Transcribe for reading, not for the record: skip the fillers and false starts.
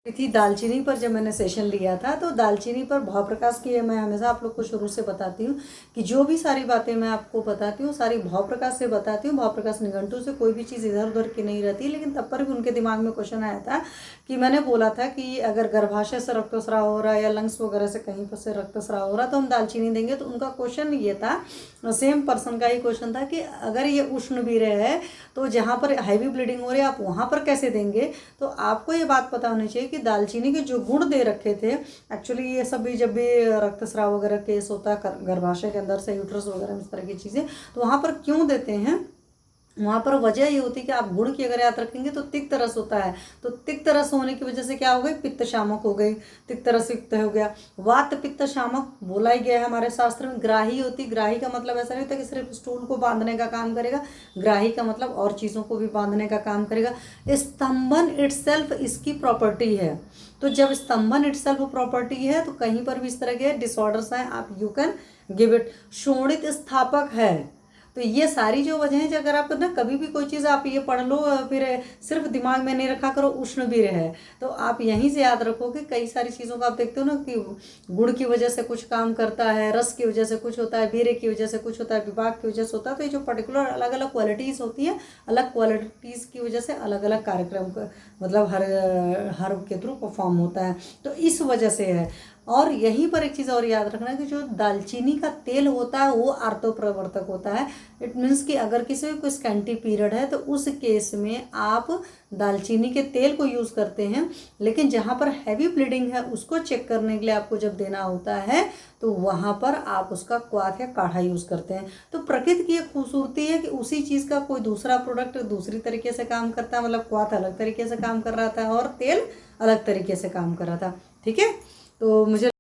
थी दालचीनी पर जब मैंने सेशन लिया था, तो दालचीनी पर भाव प्रकाश की मैं हमेशा आप लोग को शुरू से बताती हूँ कि जो भी सारी बातें मैं आपको बताती हूँ सारी भाव प्रकाश से बताती हूँ। भाव प्रकाश निघंटू से कोई भी चीज़ इधर उधर की नहीं रहती। लेकिन तब पर भी उनके दिमाग में क्वेश्चन आया था कि मैंने बोला था कि अगर गर्भाशय से रक्तस्राव हो रहा है या लंग्स वगैरह से कहीं पर से रक्तस्राव हो रहा है तो हम दालचीनी देंगे। तो उनका क्वेश्चन ये था, सेम पर्सन का ही क्वेश्चन था कि अगर ये उष्ण भी है तो जहाँ पर हैवी ब्लीडिंग हो रही है आप वहाँ पर कैसे देंगे। तो आपको ये बात पता होनी चाहिए कि दालचीनी के जो गुण दे रखे थे, एक्चुअली ये सब भी जब भी रक्तस्राव वगैरह केस होता है गर्भाशय के अंदर से यूट्रस वगैरह इस तरह की चीज़ें, तो वहाँ पर क्यों देते हैं, वहाँ पर वजह ये होती है कि आप गुण की अगर याद रखेंगे तो तिक्त रस होता है। तो तिक्त रस होने की वजह से क्या हो गई, पित्त शामक हो गई, तिक्त रस युक्त हो गया। वात पित्त शामक बोला ही गया है हमारे शास्त्र में। ग्राही होती, ग्राही का मतलब ऐसा नहीं होता कि सिर्फ स्टूल को बांधने का काम करेगा, ग्राही का मतलब और चीज़ों को भी बांधने का काम करेगा। स्तंभन इटसेल्फ इसकी प्रॉपर्टी है। तो जब स्तंभन इटसेल्फ प्रॉपर्टी है तो कहीं पर भी इस तरह के डिसऑर्डर्स हैं आप यू कैन गिव इट। शोणित स्थापक है। तो ये सारी जो वजह है, अगर आप ना कभी भी कोई चीज़ आप ये पढ़ लो फिर सिर्फ दिमाग में नहीं रखा करो उष्ण भी रहे, तो आप यहीं से याद रखो कि कई सारी चीज़ों का आप देखते हो ना कि गुड़ की वजह से कुछ काम करता है, रस की वजह से कुछ होता है, वीर्य की वजह से कुछ होता है, विभाग की वजह से होता है। तो ये जो पर्टिकुलर अलग अलग क्वालिटीज़ होती है, अलग क्वालिटीज़ की वजह से अलग अलग कार्यक्रम का मतलब हर के थ्रू परफॉर्म होता है। तो इस वजह से है। और यहीं पर एक चीज़ और याद रखना कि जो दालचीनी का तेल होता है वो आर्तो प्रवर्तक होता है। इट मीन्स कि अगर किसी को कोई स्कैंटी पीरियड है तो उस केस में आप दालचीनी के तेल को यूज़ करते हैं। लेकिन जहाँ पर हैवी ब्लीडिंग है उसको चेक करने के लिए आपको जब देना होता है तो वहाँ पर आप उसका क्वाथ या काढ़ा यूज़ करते हैं। तो प्रकृति की एक खूबसूरती है कि उसी चीज़ का कोई दूसरा प्रोडक्ट दूसरी तरीके से काम करता है, मतलब क्वाथ अलग तरीके से काम कर रहा था और तेल अलग तरीके से काम कर रहा था। ठीक है, तो मुझे